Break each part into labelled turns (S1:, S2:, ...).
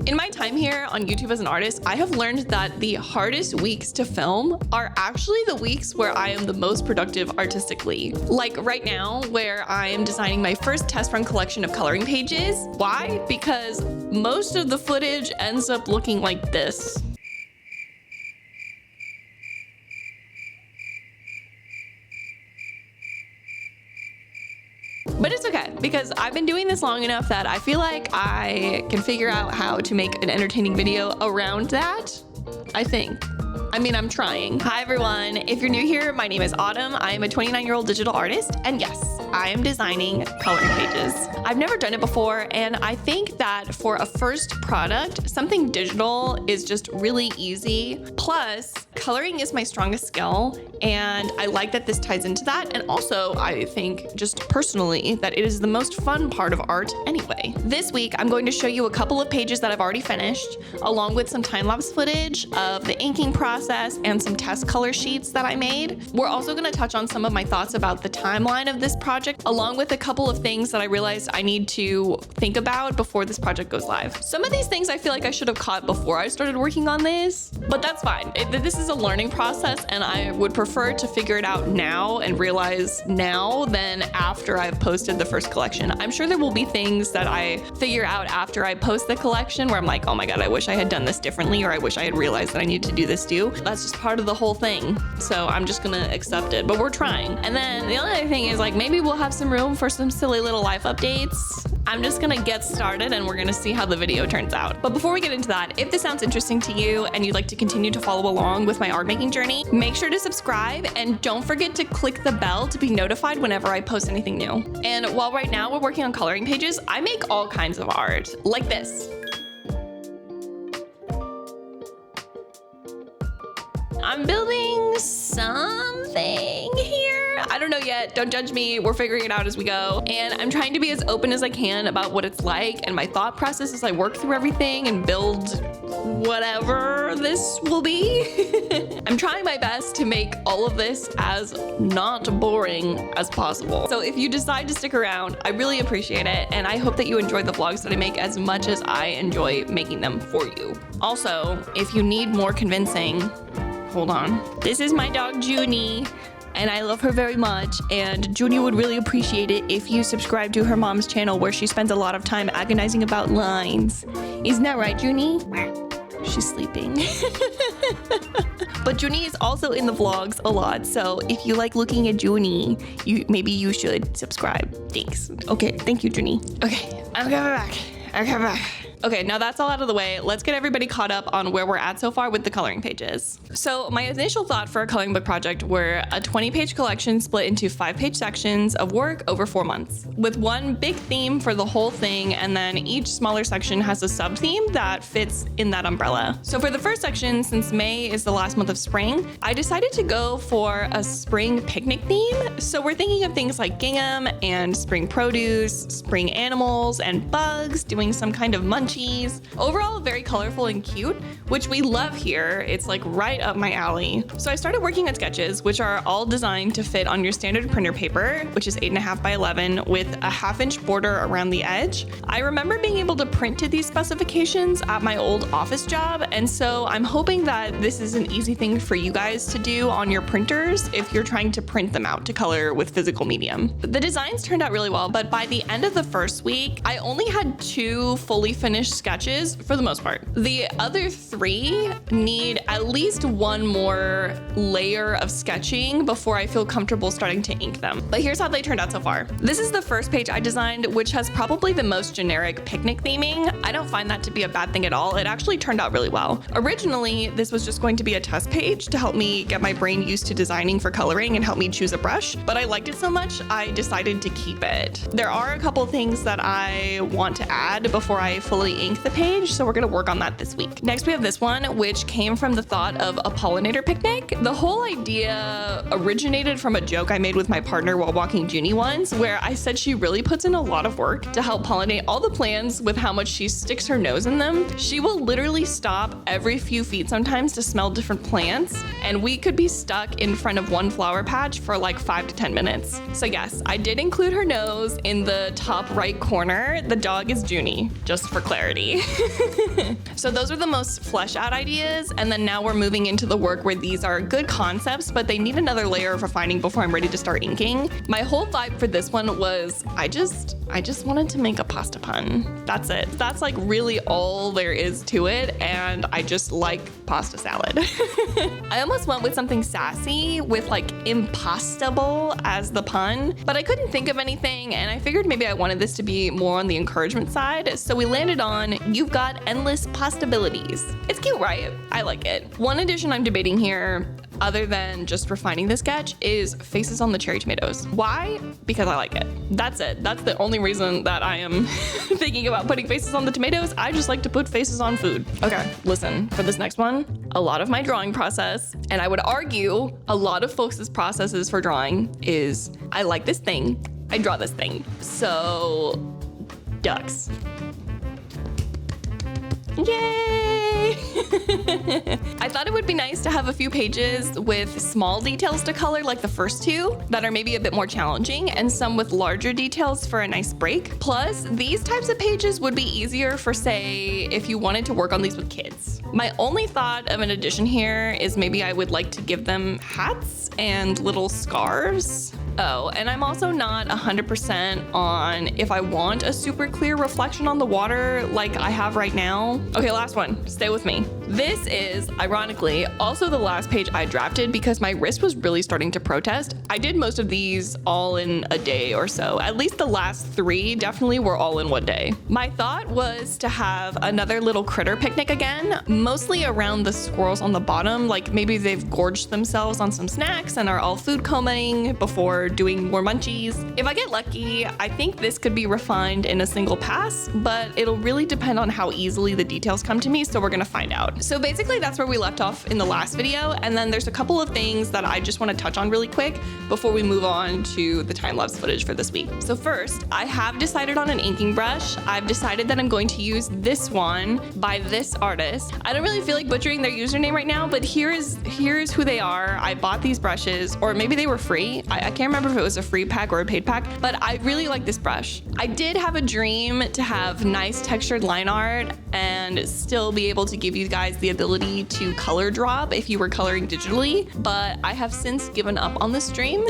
S1: In my time here on YouTube as an artist, I have learned that the hardest weeks to film are actually the weeks where I am the most productive artistically. Like right now, where I am designing my first test run collection of coloring pages. Why? Because most of the footage ends up looking like this. But it's okay, because I've been doing this long enough that I feel like I can figure out how to make an entertaining video around that, I think. I mean, I'm trying. Hi everyone, if you're new here, my name is Autumn. I am a 29-year-old digital artist, and yes, I am designing coloring pages. I've never done it before, and I think that for a first product, something digital is just really easy. Plus, coloring is my strongest skill, and I like that this ties into that. And also, I think just personally that it is the most fun part of art anyway. This week, I'm going to show you a couple of pages that I've already finished, along with some time-lapse footage of the inking process and some test color sheets that I made. We're also going to touch on some of my thoughts about the timeline of this project, along with a couple of things that I realized I need to think about before this project goes live. Some of these things I feel like I should have caught before I started working on this, but that's fine. This is a learning process, and I would prefer to figure it out now and realize now than after I've posted the first collection. I'm sure there will be things that I figure out after I post the collection where I'm like, oh my God, I wish I had done this differently, or I wish I had realized that I need to do this too. That's just part of the whole thing. So I'm just gonna accept it, but we're trying. And then the only other thing is, like, maybe we'll have some room for some silly little life updates. I'm just gonna get started and we're gonna see how the video turns out. But before we get into that, if this sounds interesting to you and you'd like to continue to follow along with my art making journey, make sure to subscribe and don't forget to click the bell to be notified whenever I post anything new. And while right now we're working on coloring pages, I make all kinds of art, like this. I'm building something here. I don't know yet. Don't judge me. We're figuring it out as we go. And I'm trying to be as open as I can about what it's like and my thought process as I work through everything and build whatever this will be. I'm trying my best to make all of this as not boring as possible. So if you decide to stick around, I really appreciate it. And I hope that you enjoy the vlogs that I make as much as I enjoy making them for you. Also, if you need more convincing, hold on. This is my dog, Junie, and I love her very much, and Junie would really appreciate it if you subscribe to her mom's channel where she spends a lot of time agonizing about lines. Isn't that right, Junie? She's sleeping. But Junie is also in the vlogs a lot, so if you like looking at Junie, maybe you should subscribe. Thanks. Okay, thank you, Junie. Okay, I'm coming back. I'm coming back. Okay, now that's all out of the way. Let's get everybody caught up on where we're at so far with the coloring pages. So my initial thought for a coloring book project were a 20-page collection split into 5-page sections of work over 4 months, with one big theme for the whole thing, and then each smaller section has a sub-theme that fits in that umbrella. So for the first section, since May is the last month of spring, I decided to go for a spring picnic theme. So we're thinking of things like gingham and spring produce, spring animals and bugs, doing some kind of munchies. Overall, very colorful and cute, which we love here. It's like right up my alley. So I started working on sketches, which are all designed to fit on your standard printer paper, which is 8.5 by 11 with a 1/2-inch border around the edge. I remember being able to print to these specifications at my old office job, and so I'm hoping that this is an easy thing for you guys to do on your printers if you're trying to print them out to color with physical medium. The designs turned out really well, but by the end of the first week, I only had 2 fully finished sketches for the most part. The other 3 need at least 1 more layer of sketching before I feel comfortable starting to ink them. But here's how they turned out so far. This is the first page I designed, which has probably the most generic picnic theming. I don't find that to be a bad thing at all. It actually turned out really well. Originally, this was just going to be a test page to help me get my brain used to designing for coloring and help me choose a brush, but I liked it so much I decided to keep it. There are a couple things that I want to add before I fully ink the page, so we're gonna work on that this week. Next, we have this one, which came from the thought of a pollinator picnic. The whole idea originated from a joke I made with my partner while walking Junie once, where I said she really puts in a lot of work to help pollinate all the plants with how much she sticks her nose in them. She will literally stop every few feet sometimes to smell different plants, and we could be stuck in front of one flower patch for like 5 to 10 minutes. So yes, I did include her nose in the top right corner. The dog is Junie, just for clarity. clarity. So those are the most flesh out ideas. And then now we're moving into the work where these are good concepts, but they need another layer of refining before I'm ready to start inking. My whole vibe for this one was I just wanted to make a pasta pun. That's it. That's like really all there is to it. And I just like pasta salad. I almost went with something sassy with like impostable as the pun, but I couldn't think of anything. And I figured maybe I wanted this to be more on the encouragement side. So we landed on, you've got endless possibilities. It's cute, right? I like it. One addition I'm debating here, other than just refining the sketch, is faces on the cherry tomatoes. Why? Because I like it. That's it. That's the only reason that I am thinking about putting faces on the tomatoes. I just like to put faces on food. Okay, listen, for this next one, a lot of my drawing process, and I would argue a lot of folks' processes for drawing is, I like this thing, I draw this thing. So, ducks. Yay! I thought it would be nice to have a few pages with small details to color like the first two that are maybe a bit more challenging, and some with larger details for a nice break. Plus, these types of pages would be easier for, say, if you wanted to work on these with kids. My only thought of an addition here is maybe I would like to give them hats and little scarves. Oh, and I'm also not 100% on if I want a super clear reflection on the water like I have right now. Okay, last one. Stay with me. This is, ironically, also the last page I drafted because my wrist was really starting to protest. I did most of these all in a day or so. At least the last three definitely were all in one day. My thought was to have another little critter picnic again, mostly around the squirrels on the bottom. Like maybe they've gorged themselves on some snacks and are all food combing before doing more munchies. If I get lucky, I think this could be refined in a single pass, but it'll really depend on how easily the details come to me, so we're gonna find out. So basically that's where we left off in the last video, and then there's a couple of things that I just wanna touch on really quick before we move on to the time-lapse footage for this week. So first, I have decided on an inking brush. I've decided that I'm going to use this one by this artist. I don't really feel like butchering their username right now, but here's who they are. I bought these brushes, or maybe they were free. I can't remember if it was a free pack or a paid pack, but I really like this brush. I did have a dream to have nice textured line art and still be able to give you guys the ability to color drop if you were coloring digitally, but I have since given up on this dream.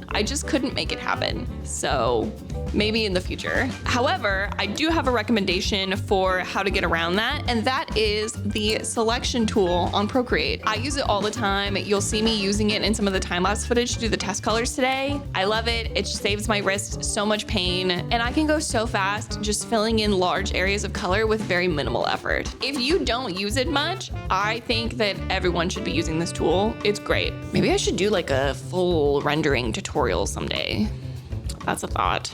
S1: I just couldn't make it happen. So maybe in the future. However, I do have a recommendation for how to get around that, and that is the selection tool on Procreate. I use it all the time. You'll see me using it in some of the time-lapse footage to do the test colors today. I love it. It saves my wrist so much pain, and I can go so fast just filling in large areas of color with very minimal effort. If you don't use it much, I think that everyone should be using this tool. It's great. Maybe I should do like a full rendering tutorial someday. That's a thought.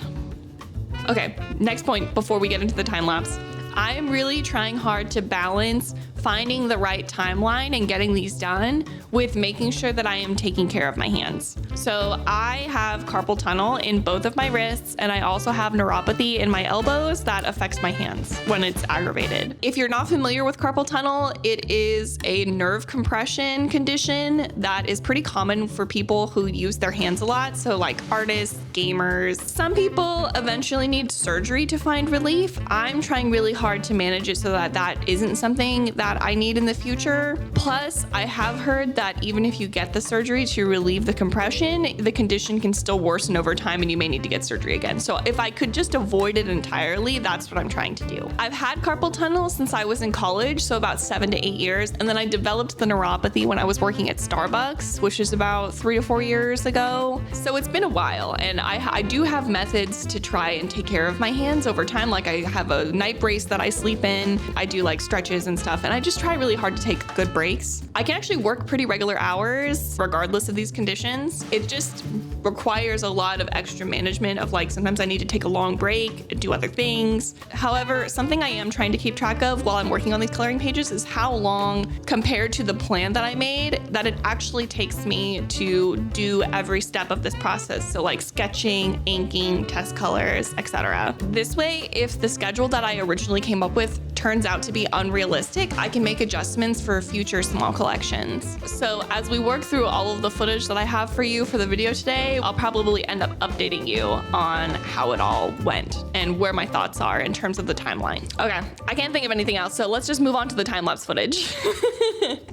S1: Okay, next point before we get into the time lapse. I'm really trying hard to balance finding the right timeline and getting these done with making sure that I am taking care of my hands. So I have carpal tunnel in both of my wrists, and I also have neuropathy in my elbows that affects my hands when it's aggravated. If you're not familiar with carpal tunnel, it is a nerve compression condition that is pretty common for people who use their hands a lot. So like artists, gamers. Some people eventually need surgery to find relief. I'm trying really hard to manage it so that that isn't something that I need in the future. Plus, I have heard that even if you get the surgery to relieve the compression, the condition can still worsen over time and you may need to get surgery again. So if I could just avoid it entirely, that's what I'm trying to do. I've had carpal tunnel since I was in college, so about 7 to 8 years. And then I developed the neuropathy when I was working at Starbucks, which is about 3 to 4 years ago. So it's been a while, and I do have methods to try and take care of my hands over time. Like I have a night brace that I sleep in. I do like stretches and stuff, and I just try really hard to take good breaks. I can actually work pretty regular hours regardless of these conditions. It just requires a lot of extra management of like, sometimes I need to take a long break, do other things. However, something I am trying to keep track of while I'm working on these coloring pages is how long compared to the plan that I made that it actually takes me to do every step of this process. So like sketching, inking, test colors, etc. This way, if the schedule that I originally came up with turns out to be unrealistic, I can make adjustments for future small collections. So as we work through all of the footage that I have for you for the video today, day, I'll probably end up updating you on how it all went and where my thoughts are in terms of the timeline. Okay, I can't think of anything else, so let's just move on to the time-lapse footage.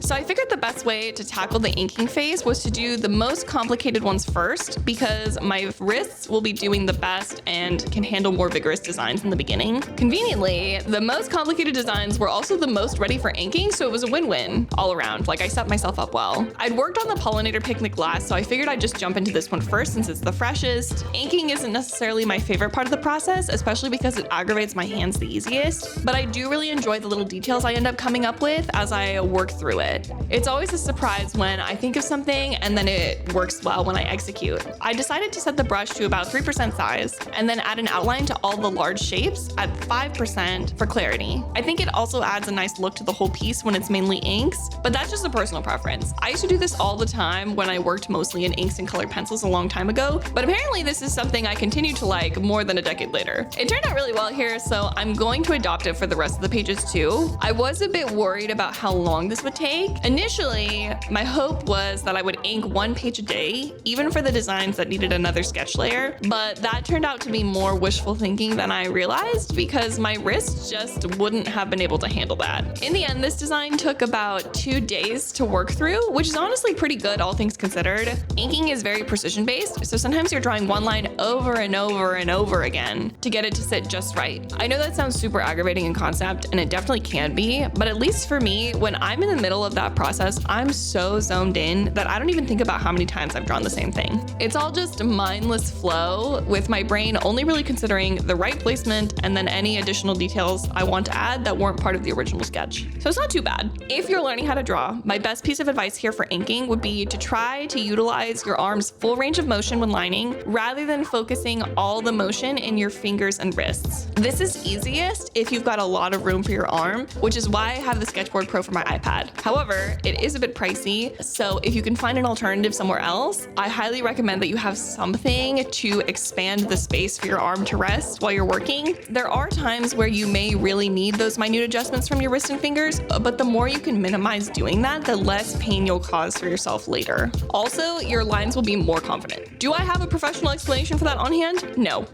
S1: So I figured the best way to tackle the inking phase was to do the most complicated ones first, because my wrists will be doing the best and can handle more vigorous designs in the beginning. Conveniently, the most complicated designs were also the most ready for inking, so it was a win-win all around. Like, I set myself up well. I'd worked on the pollinator picnic last, so I figured I'd just jump into this one first since it's the freshest. Inking isn't necessarily my favorite part of the process, especially because it aggravates my hands the easiest, but I do really enjoy the little details I end up coming up with as I work through it. It's always a surprise when I think of something and then it works well when I execute. I decided to set the brush to about 3% size and then add an outline to all the large shapes at 5% for clarity. I think it also adds a nice look to the whole piece when it's mainly inks, but that's just a personal preference. I used to do this all the time when I worked mostly in inks and colored pencils a long time ago, but apparently this is something I continue to like more than a decade later. It turned out really well here, so I'm going to adopt it for the rest of the pages too. I was a bit worried about how long this would take. Initially, my hope was that I would ink 1 page a day, even for the designs that needed another sketch layer, but that turned out to be more wishful thinking than I realized because my wrists just wouldn't have been able to handle that. In the end, this design took about 2 days to work through, which is honestly pretty good, all things considered. Inking is very precision based, so sometimes you're drawing one line over and over and over again to get it to sit just right. I know that sounds super aggravating in concept, and it definitely can be, but at least for me, when I'm in the middle of that process, I'm so zoned in that I don't even think about how many times I've drawn the same thing. It's all just a mindless flow, with my brain only really considering the right placement and then any additional details I want to add that weren't part of the original sketch. So it's not too bad. If you're learning how to draw, my best piece of advice here for inking would be to try to utilize your arm's full range of motion when lining, rather than focusing all the motion in your fingers and wrists. This is easiest if you've got a lot of room for your arm, which is why I have the Sketchboard Pro for my iPad. However, it is a bit pricey, so if you can find an alternative somewhere else, I highly recommend that you have something to expand the space for your arm to rest while you're working. There are times where you may really need those minute adjustments from your wrist and fingers, but the more you can minimize doing that, the less pain you'll cause for yourself later. Also, your lines will be more confident. Do I have a professional explanation for that on hand? No.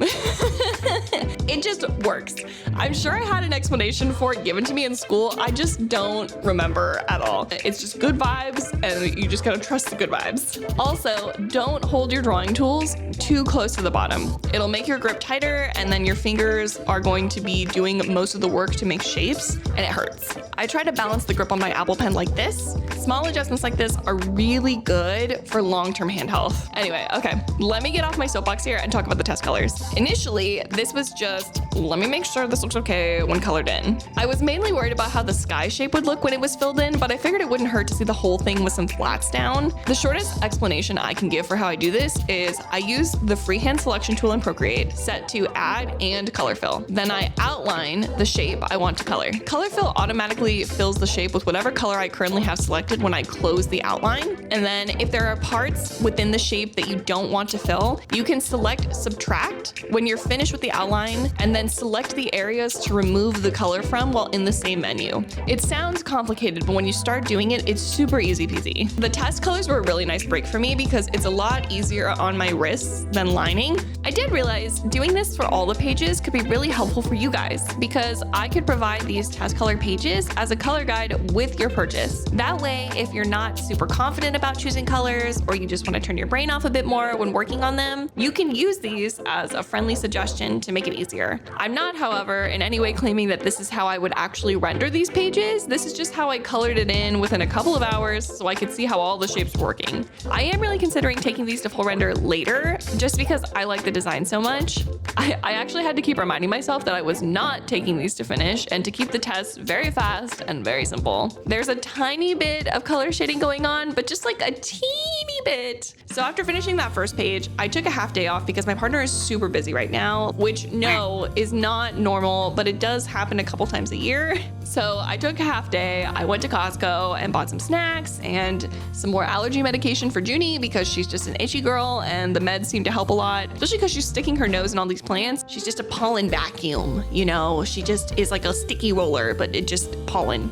S1: It just works. I'm sure I had an explanation for it given to me in school, I just don't remember at all. It's just good vibes, and you just gotta trust the good vibes. Also, don't hold your drawing tools too close to the bottom. It'll make your grip tighter, and then your fingers are going to be doing most of the work to make shapes, and it hurts. I try to balance the grip on my Apple Pen like this. Small adjustments like this are really good for long-term hand health. Anyway, okay, let me get off my soapbox here and talk about the test colors. Initially, this was just, let me make sure this looks okay when colored in. I was mainly worried about how the sky shape would look when it was filled in, but I figured it wouldn't hurt to see the whole thing with some flats down. The shortest explanation I can give for how I do this is I use the freehand selection tool in Procreate set to add and color fill. Then I outline the shape I want to color. Color fill automatically fills the shape with whatever color I currently have selected when I close the outline. And then if there are parts within the shape that you don't want to fill, you can select subtract when you're finished with the outline, and then select the areas to remove the color from while in the same menu. It sounds complicated, but when you start doing it, it's super easy peasy. The test colors were a really nice break for me because it's a lot easier on my wrists than lining. I did realize doing this for all the pages could be really helpful for you guys because I could provide these test color pages as a color guide with your purchase. That way, if you're not super confident about choosing colors or you just want to turn your brain off a bit more when working on them, you can use these as a friendly suggestion to make it easier. I'm not, however, in any way claiming that this is how I would actually render these pages. This is just how I colored it in within a couple of hours so I could see how all the shapes were working. I am really considering taking these to full render later just because I like the design so much. I actually had to keep reminding myself that I was not taking these to finish and to keep the tests very fast and very simple. There's a tiny bit of color shading going on, but just like a teeny bit. So after finishing that first page, I took a half day off because my partner is super busy right now, which no is not normal, but it does happen a couple times a year. So I took a half day, I went to Costco and bought some snacks and some more allergy medication for Junie because she's just an itchy girl and the meds seem to help a lot, especially because she's sticking her nose in all these plants. She's just a pollen vacuum, you know, she just is like a sticky roller, but it just pollen.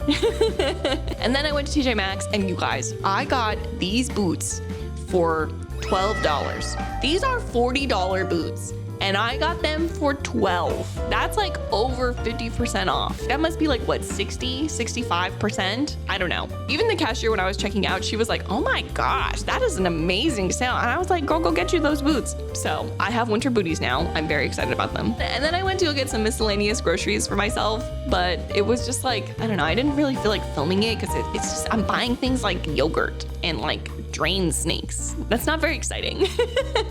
S1: And then I went to TJ Maxx and you guys, I got these boots for $12. These are $40 boots, and I got them for $12. That's like over 50% off. That must be like what, 60, 65%? I don't know. Even the cashier, when I was checking out, she was like, oh my gosh, that is an amazing sale. And I was like, girl, go get you those boots. So I have winter booties now. I'm very excited about them. And then I went to go get some miscellaneous groceries for myself, but it was just like, I don't know, I didn't really feel like filming it because it's just, I'm buying things like yogurt and like drain snakes. That's not very exciting.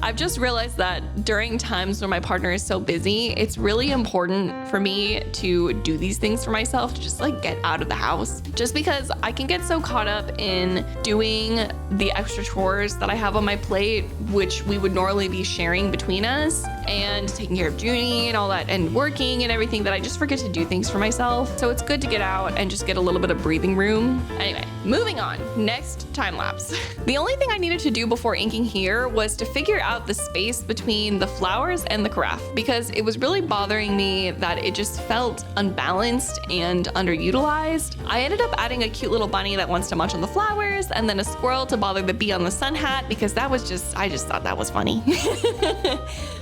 S1: I've just realized that during times when my partner is so busy, it's really important for me to do these things for myself, to just like get out of the house. Just because I can get so caught up in doing the extra chores that I have on my plate, which we would normally be sharing between us, and taking care of Junie and all that, and working and everything, that I just forget to do things for myself. So it's good to get out and just get a little bit of breathing room. Anyway, moving on. Next, time lapse. The only thing I needed to do before inking here was to figure out the space between the flowers and the carafe, because it was really bothering me that it just felt unbalanced and underutilized. I ended up adding a cute little bunny that wants to munch on the flowers, and then a squirrel to bother the bee on the sun hat, because that was just, I just thought that was funny.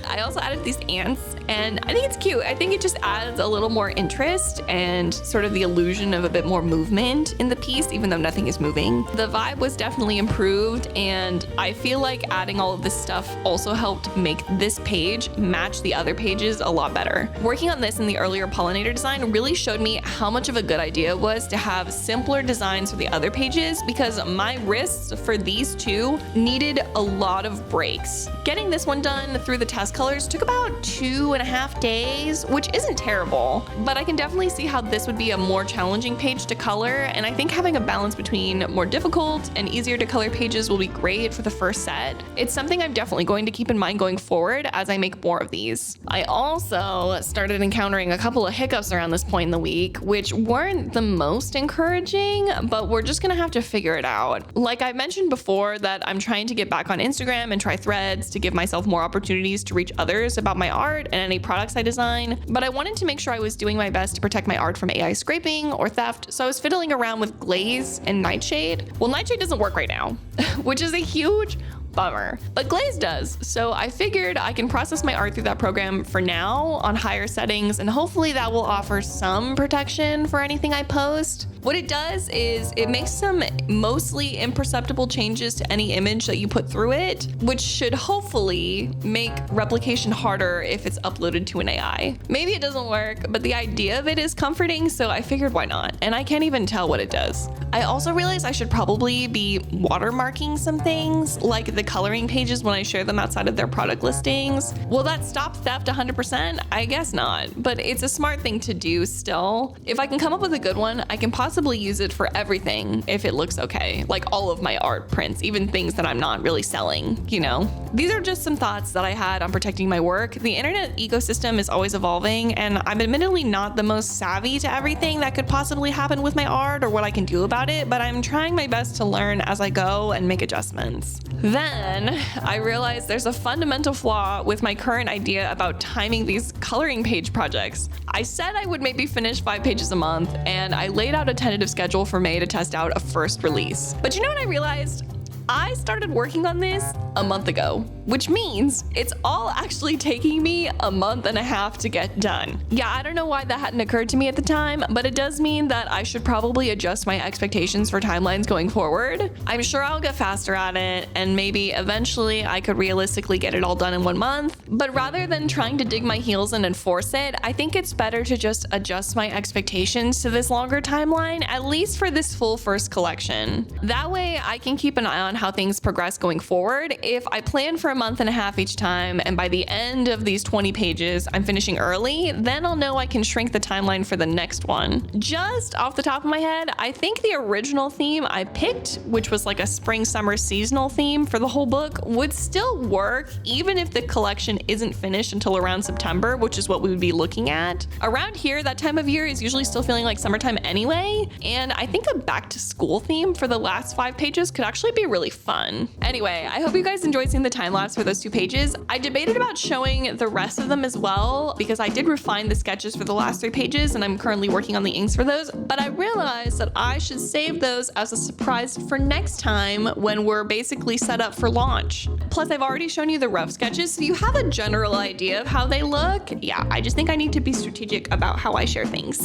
S1: I also added these ants, and I think it's cute. I think it just adds a little more interest and sort of the illusion of a bit more movement in the piece, even though nothing is moving. The vibe was definitely improved, and I feel like adding all of this stuff also helped make this page match the other pages a lot better. Working on this in the earlier pollinator design really showed me how much of a good idea it was to have simpler designs for the other pages, because my wrists for these two needed a lot of breaks. Getting this one done through the test colors took about 2.5 days, which isn't terrible, but I can definitely see how this would be a more challenging page to color, and I think having a balance between more difficult and easier to color pages will be great for the first set. It's something I'm definitely going to keep in mind going forward as I make more of these. I also started encountering a couple of hiccups around this point in the week, which weren't the most encouraging, but we're just gonna have to figure it out. Like I mentioned before, that I'm trying to get back on Instagram and try threads to give myself more opportunities to reach others about my art and any products I design, but I wanted to make sure I was doing my best to protect my art from AI scraping or theft, so I was fiddling around with glaze and nightshade. Well, nightshade doesn't work right now, which is a huge bummer, but glaze does. So I figured I can process my art through that program for now on higher settings, and hopefully that will offer some protection for anything I post. What it does is it makes some mostly imperceptible changes to any image that you put through it, which should hopefully make replication harder if it's uploaded to an AI. Maybe it doesn't work, but the idea of it is comforting, so I figured why not? And I can't even tell what it does. I also realized I should probably be watermarking some things, like the coloring pages when I share them outside of their product listings. Will that stop theft 100%? I guess not, but it's a smart thing to do still. If I can come up with a good one, I can possibly use it for everything if it looks okay, like all of my art prints, even things that I'm not really selling, you know? These are just some thoughts that I had on protecting my work. The internet ecosystem is always evolving, and I'm admittedly not the most savvy to everything that could possibly happen with my art or what I can do about it, but I'm trying my best to learn as I go and make adjustments. Then I realized there's a fundamental flaw with my current idea about timing these coloring page projects. I said I would maybe finish 5 pages a month, and I laid out a tentative schedule for May to test out a first release. But you know what I realized? I started working on this a month ago, which means it's all actually taking me a month and a half to get done. Yeah, I don't know why that hadn't occurred to me at the time, but it does mean that I should probably adjust my expectations for timelines going forward. I'm sure I'll get faster at it, and maybe eventually I could realistically get it all done in 1 month. But rather than trying to dig my heels in and force it, I think it's better to just adjust my expectations to this longer timeline, at least for this full first collection. That way I can keep an eye on how things progress going forward. If I plan for a month and a half each time, and by the end of these 20 pages I'm finishing early, then I'll know I can shrink the timeline for the next one. Just off the top of my head, I think the original theme I picked, which was like a spring summer seasonal theme for the whole book, would still work even if the collection isn't finished until around September, which is what we would be looking at. Around here, that time of year is usually still feeling like summertime anyway, and I think a back to school theme for the last 5 pages could actually be really really fun. Anyway, I hope you guys enjoyed seeing the time lapse for those 2 pages. I debated about showing the rest of them as well because I did refine the sketches for the last 3 pages and I'm currently working on the inks for those, but I realized that I should save those as a surprise for next time when we're basically set up for launch. Plus, I've already shown you the rough sketches, so you have a general idea of how they look. Yeah, I just think I need to be strategic about how I share things.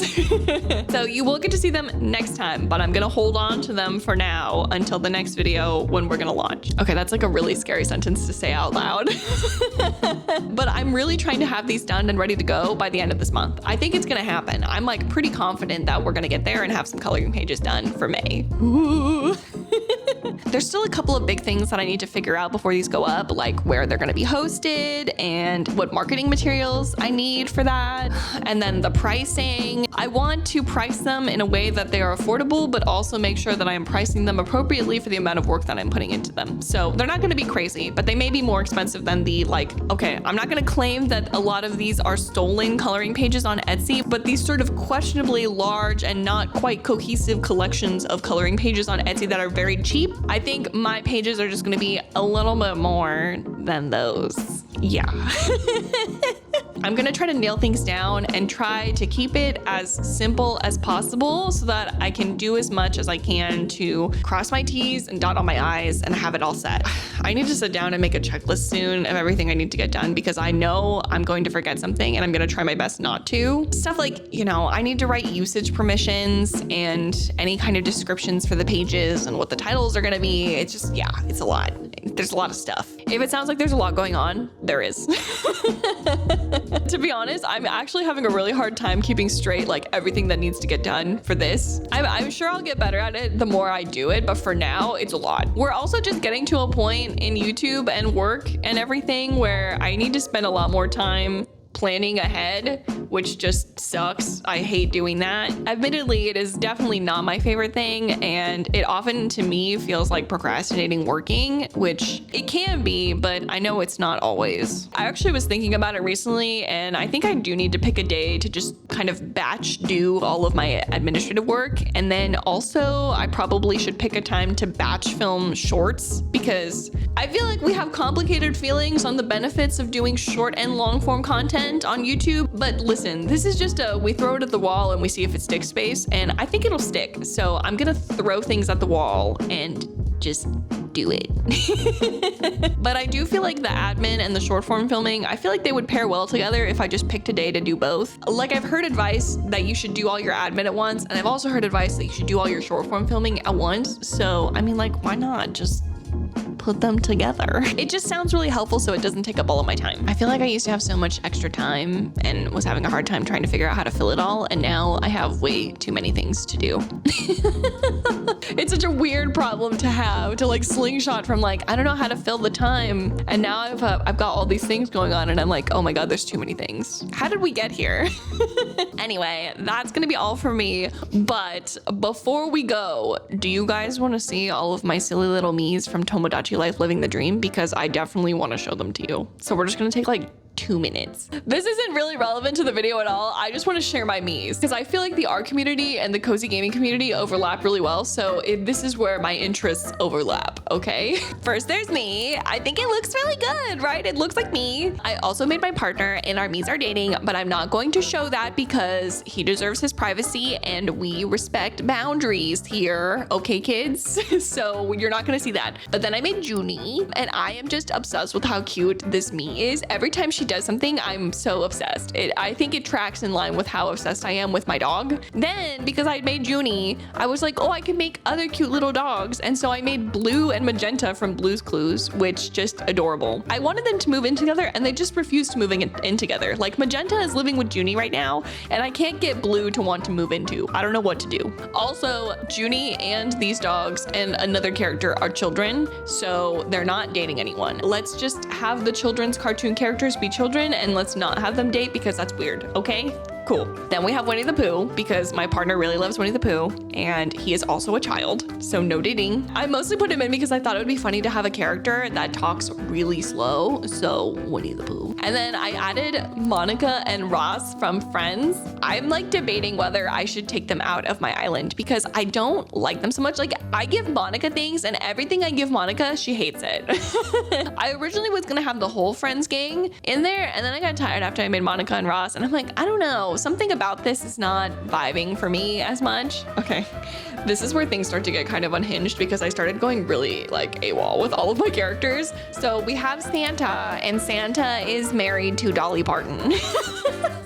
S1: So you will get to see them next time, but I'm gonna hold on to them for now until the next video when we're gonna launch. Okay, that's like a really scary sentence to say out loud. But I'm really trying to have these done and ready to go by the end of this month. I think it's gonna happen. I'm like pretty confident that we're gonna get there and have some coloring pages done for May. Ooh. There's still a couple of big things that I need to figure out before these go up, like where they're gonna be hosted and what marketing materials I need for that, and then the pricing. I want to price them in a way that they are affordable, but also make sure that I am pricing them appropriately for the amount of work that I'm putting into them. So they're not gonna be crazy, but they may be more expensive than the okay, I'm not gonna claim that a lot of these are stolen coloring pages on Etsy, but these sort of questionably large and not quite cohesive collections of coloring pages on Etsy that are very cheap, I think my pages are just gonna be a little bit more than those. Yeah. I'm gonna try to nail things down and try to keep it as simple as possible so that I can do as much as I can to cross my T's and dot all my I's and have it all set. I need to sit down and make a checklist soon of everything I need to get done because I know I'm going to forget something and I'm gonna try my best not to. Stuff like, I need to write usage permissions and any kind of descriptions for the pages and what the titles are gonna be. It's just, yeah, it's a lot. There's a lot of stuff. If it sounds like there's a lot going on, there is. To be honest, I'm actually having a really hard time keeping straight everything that needs to get done for this. I'm sure I'll get better at it the more I do it, but for now, it's a lot. We're also just getting to a point in YouTube and work and everything where I need to spend a lot more time planning ahead, which just sucks. I hate doing that. Admittedly, it is definitely not my favorite thing, and it often to me feels like procrastinating working, which it can be, but I know it's not always. I actually was thinking about it recently, and I think I do need to pick a day to just kind of batch do all of my administrative work, and then also I probably should pick a time to batch film shorts because I feel like we have complicated feelings on the benefits of doing short and long form content on YouTube, but listen, this is just we throw it at the wall and we see if it sticks space, and I think it'll stick. So I'm gonna throw things at the wall and just do it. But I do feel like the admin and the short form filming, I feel like they would pair well together if I just picked a day to do both. I've heard advice that you should do all your admin at once, and I've also heard advice that you should do all your short form filming at once. So I mean, why not just put them together? It just sounds really helpful so it doesn't take up all of my time. I feel like I used to have so much extra time and was having a hard time trying to figure out how to fill it all, and now I have way too many things to do. It's such a weird problem to have, to slingshot from I don't know how to fill the time, and now I've got all these things going on and I'm like, oh my god, there's too many things. How did we get here? Anyway, that's gonna be all for me, but before we go, do you guys want to see all of my silly little me's from Tomodachi Life Living the Dream? Because I definitely want to show them to you. So we're just gonna take 2 minutes. This isn't really relevant to the video at all. I just want to share my me's because I feel like the art community and the cozy gaming community overlap really well. So this is where my interests overlap, okay? First, there's me. I think it looks really good, right? It looks like me. I also made my partner and our me's are dating, but I'm not going to show that because he deserves his privacy and we respect boundaries here, okay, kids? So you're not gonna see that. But then I made Junie, and I am just obsessed with how cute this me is. Every time she does something, I'm so obsessed. I think it tracks in line with how obsessed I am with my dog. Then, because I made Junie, I was like, oh, I can make other cute little dogs. And so I made Blue and Magenta from Blue's Clues, which just adorable. I wanted them to move in together and they just refused to move in together. Magenta is living with Junie right now, and I can't get Blue to want to move into. I don't know what to do. Also, Junie and these dogs and another character are children, so they're not dating anyone. Let's just have the children's cartoon characters be children and let's not have them date because that's weird, okay? Cool. Then we have Winnie the Pooh because my partner really loves Winnie the Pooh and he is also a child, so no dating. I mostly put him in because I thought it would be funny to have a character that talks really slow, so Winnie the Pooh. And then I added Monica and Ross from Friends. I'm like debating whether I should take them out of my island because I don't like them so much. Like I give Monica things and everything I give Monica, she hates it. I originally was gonna have the whole Friends gang in there and then I got tired after I made Monica and Ross and I'm like, I don't know, something about this is not vibing for me as much. Okay, this is where things start to get kind of unhinged because I started going really like AWOL with all of my characters. So we have Santa and Santa is married to Dolly Parton.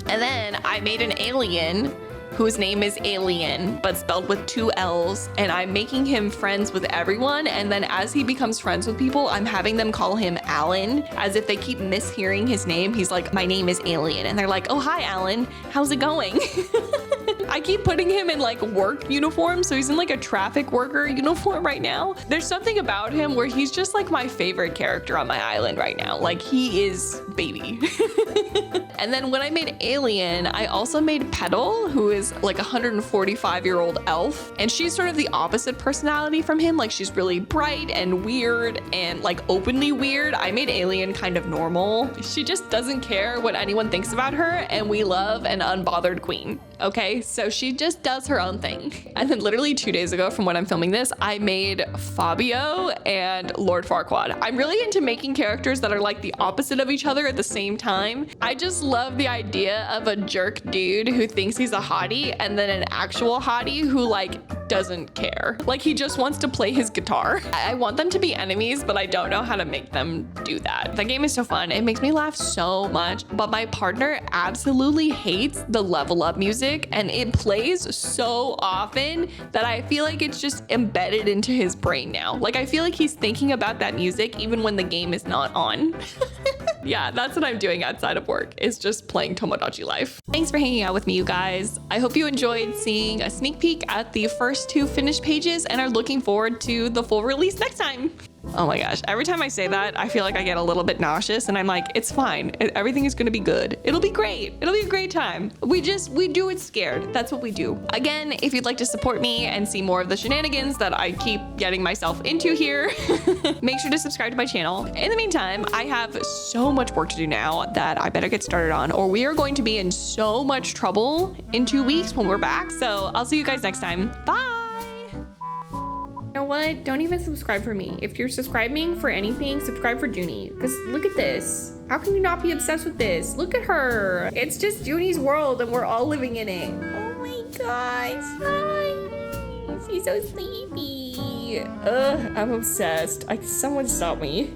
S1: And then I made an alien whose name is Alien, but spelled with 2 L's, and I'm making him friends with everyone, and then as he becomes friends with people, I'm having them call him Alan, as if they keep mishearing his name. He's like, my name is Alien, and they're like, oh, hi, Alan, how's it going? I keep putting him in like work uniform, so he's in like a traffic worker uniform right now. There's something about him where he's just like my favorite character on my island right now. Like he is baby. And then when I made Alien, I also made Petal, who is like a 145-year-old elf. And she's sort of the opposite personality from him. Like she's really bright and weird and like openly weird. I made Alien kind of normal. She just doesn't care what anyone thinks about her. And we love an unbothered queen. Okay, so she just does her own thing. And then literally 2 days ago from when I'm filming this, I made Fabio and Lord Farquaad. I'm really into making characters that are like the opposite of each other at the same time. I just love the idea of a jerk dude who thinks he's a hottie and then an actual hottie who like doesn't care. Like he just wants to play his guitar. I want them to be enemies, but I don't know how to make them do that. The game is so fun. It makes me laugh so much, but my partner absolutely hates the level up music and it plays so often that I feel like it's just embedded into his brain now. Like I feel like he's thinking about that music even when the game is not on. Yeah, that's what I'm doing outside of work, is just playing Tomodachi Life. Thanks for hanging out with me, you guys. I hope you enjoyed seeing a sneak peek at the first 2 finished pages and are looking forward to the full release next time. Oh my gosh, every time I say that, I feel like I get a little bit nauseous and I'm like, it's fine. Everything is gonna be good. It'll be great. It'll be a great time. We do it scared. That's what we do. Again, if you'd like to support me and see more of the shenanigans that I keep getting myself into here, make sure to subscribe to my channel. In the meantime, I have so much work to do now that I better get started on, or we are going to be in so much trouble in 2 weeks when we're back. So I'll see you guys next time. Bye. You know what? Don't even subscribe for me. If you're subscribing for anything, subscribe for Junie. Because look at this. How can you not be obsessed with this? Look at her. It's just Junie's world and we're all living in it. Oh my gosh. Hi. She's so sleepy. Ugh, I'm obsessed. Someone stop me.